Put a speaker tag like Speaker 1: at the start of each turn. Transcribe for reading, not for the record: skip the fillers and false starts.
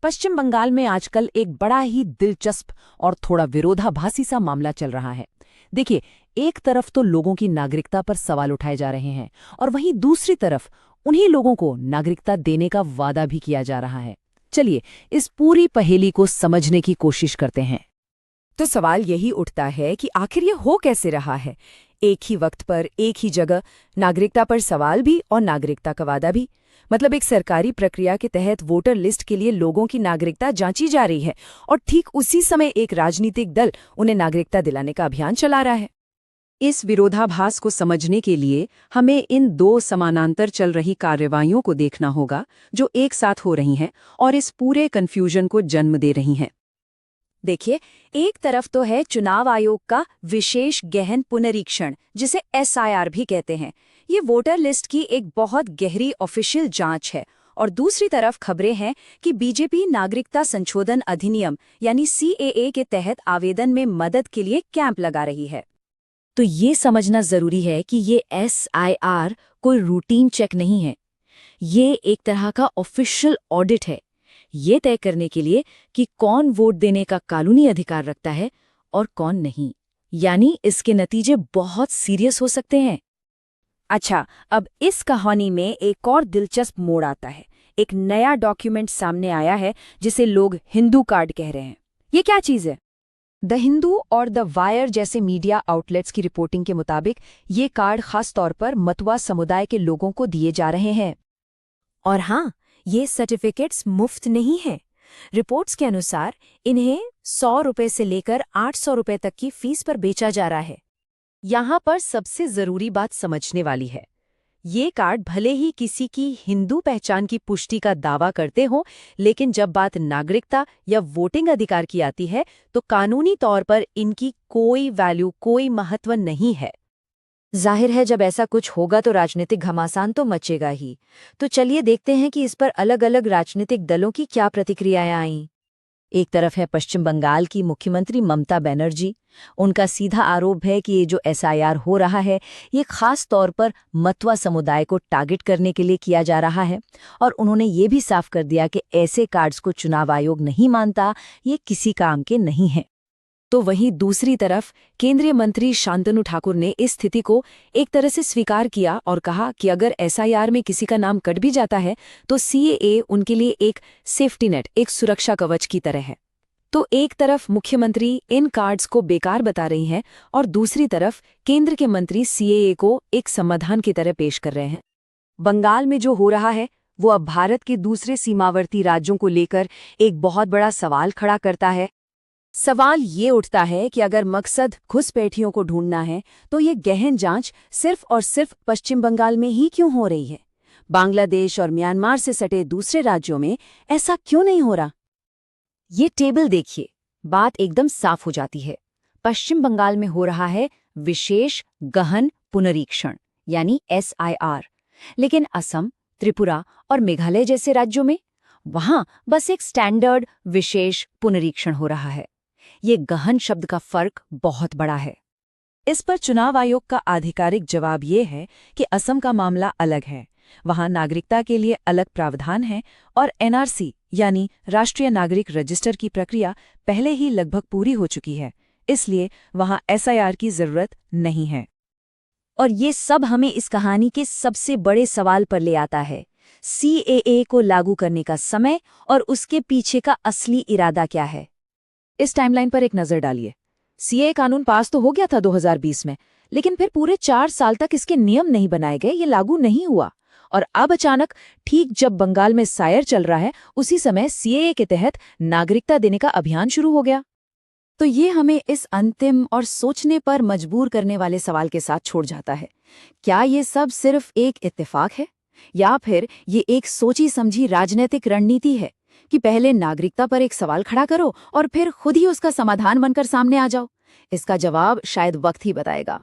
Speaker 1: पश्चिम बंगाल में आजकल एक बड़ा ही दिलचस्प और थोड़ा विरोधाभासी सा मामला चल रहा है। देखिए, एक तरफ तो लोगों की नागरिकता पर सवाल उठाए जा रहे हैं और वहीं दूसरी तरफ उन्हीं लोगों को नागरिकता देने का वादा भी किया जा रहा है। चलिए, इस पूरी पहेली को समझने की कोशिश करते हैं।
Speaker 2: तो सवाल यही उठता है कि आखिर ये हो कैसे रहा है। एक ही वक्त पर एक ही जगह नागरिकता पर सवाल भी और नागरिकता का वादा भी। मतलब एक सरकारी प्रक्रिया के तहत वोटर लिस्ट के लिए लोगों की नागरिकता जांची जा रही है और ठीक उसी समय एक राजनीतिक दल उन्हें नागरिकता दिलाने का अभियान चला रहा है। इस विरोधाभास को समझने के लिए हमें इन दो समानांतर चल रही कार्यवाहियों को देखना होगा जो एक साथ हो रही हैं और इस पूरे कन्फ्यूजन को जन्म दे रही हैं। देखिए, एक तरफ तो है चुनाव आयोग का विशेष गहन पुनरीक्षण, जिसे SIR भी कहते हैं। ये वोटर लिस्ट की एक बहुत गहरी ऑफिशियल जांच है। और दूसरी तरफ खबरें हैं कि बीजेपी नागरिकता संशोधन अधिनियम यानी CAA के तहत आवेदन में मदद के लिए कैंप लगा रही है। तो ये समझना जरूरी है कि ये SIR कोई रूटीन चेक नहीं है। ये एक तरह का ऑफिशियल ऑडिट है, ये तय करने के लिए कि कौन वोट देने का कानूनी अधिकार रखता है और कौन नहीं। यानी इसके नतीजे बहुत सीरियस हो सकते हैं। अच्छा, अब इस कहानी में एक और दिलचस्प मोड़ आता है। एक नया डॉक्यूमेंट सामने आया है जिसे लोग हिंदू कार्ड कह रहे हैं। ये क्या चीज़ है? द हिंदू और द वायर जैसे मीडिया आउटलेट्स की रिपोर्टिंग के मुताबिक ये कार्ड खास तौर पर मतुआ समुदाय के लोगों को दिए जा रहे हैं। और हाँ, ये सर्टिफिकेट्स मुफ्त नहीं हैं। रिपोर्ट्स के अनुसार इन्हें 100 रुपए से लेकर 800 रुपए तक की फीस पर बेचा जा रहा है। यहाँ पर सबसे जरूरी बात समझने वाली है। ये कार्ड भले ही किसी की हिंदू पहचान की पुष्टि का दावा करते हों, लेकिन जब बात नागरिकता या वोटिंग अधिकार की आती है तो कानूनी तौर पर इनकी कोई वैल्यू, कोई महत्व नहीं है। जाहिर है, जब ऐसा कुछ होगा तो राजनीतिक घमासान तो मचेगा ही। तो चलिए देखते हैं कि इस पर अलग अलग राजनीतिक दलों की क्या प्रतिक्रियाएं आईं। एक तरफ है पश्चिम बंगाल की मुख्यमंत्री ममता बनर्जी। उनका सीधा आरोप है कि ये जो SIR हो रहा है, ये खास तौर पर मतुआ समुदाय को टारगेट करने के लिए किया जा रहा है। और उन्होंने ये भी साफ कर दिया कि ऐसे कार्ड्स को चुनाव आयोग नहीं मानता, ये किसी काम के नहीं हैं। तो वहीं दूसरी तरफ केंद्रीय मंत्री शांतनु ठाकुर ने इस स्थिति को एक तरह से स्वीकार किया और कहा कि अगर SIR में किसी का नाम कट भी जाता है तो CAA उनके लिए एक सेफ्टी नेट, एक सुरक्षा कवच की तरह है। तो एक तरफ मुख्यमंत्री इन कार्ड्स को बेकार बता रही हैं और दूसरी तरफ केंद्र के मंत्री CAA को एक समाधान की तरह पेश कर रहे हैं। बंगाल में जो हो रहा है वो अब भारत के दूसरे सीमावर्ती राज्यों को लेकर एक बहुत बड़ा सवाल खड़ा करता है। सवाल ये उठता है कि अगर मकसद घुसपैठियों को ढूंढना है तो ये गहन जांच सिर्फ और सिर्फ पश्चिम बंगाल में ही क्यों हो रही है? बांग्लादेश और म्यांमार से सटे दूसरे राज्यों में ऐसा क्यों नहीं हो रहा? ये टेबल देखिए, बात एकदम साफ हो जाती है। पश्चिम बंगाल में हो रहा है विशेष गहन पुनरीक्षण यानी SIR, लेकिन असम, त्रिपुरा और मेघालय जैसे राज्यों में वहां बस एक स्टैंडर्ड विशेष पुनरीक्षण हो रहा है। ये गहन शब्द का फर्क बहुत बड़ा है। इस पर चुनाव आयोग का आधिकारिक जवाब ये है कि असम का मामला अलग है। वहां नागरिकता के लिए अलग प्रावधान है और NRC यानी राष्ट्रीय नागरिक रजिस्टर की प्रक्रिया पहले ही लगभग पूरी हो चुकी है, इसलिए वहां SIR की जरूरत नहीं है। और ये सब हमें इस कहानी के सबसे बड़े सवाल पर ले आता है, CAA को लागू करने का समय और उसके पीछे का असली इरादा क्या है। इस टाइमलाइन पर एक नजर डालिए। CAA कानून पास तो हो गया था 2020 में, लेकिन फिर पूरे 4 साल तक इसके नियम नहीं बनाए गए, ये लागू नहीं हुआ। और अब अचानक, ठीक जब बंगाल में SIR चल रहा है, उसी समय CAA के तहत नागरिकता देने का अभियान शुरू हो गया। तो ये हमें इस अंतिम और सोचने पर मजबूर करने वाले सवाल के साथ छोड़ जाता है, क्या ये सब सिर्फ एक इत्तेफाक है या फिर ये एक सोची समझी राजनीतिक रणनीति है कि पहले नागरिकता पर एक सवाल खड़ा करो और फिर खुद ही उसका समाधान बनकर सामने आ जाओ? इसका जवाब शायद वक्त ही बताएगा।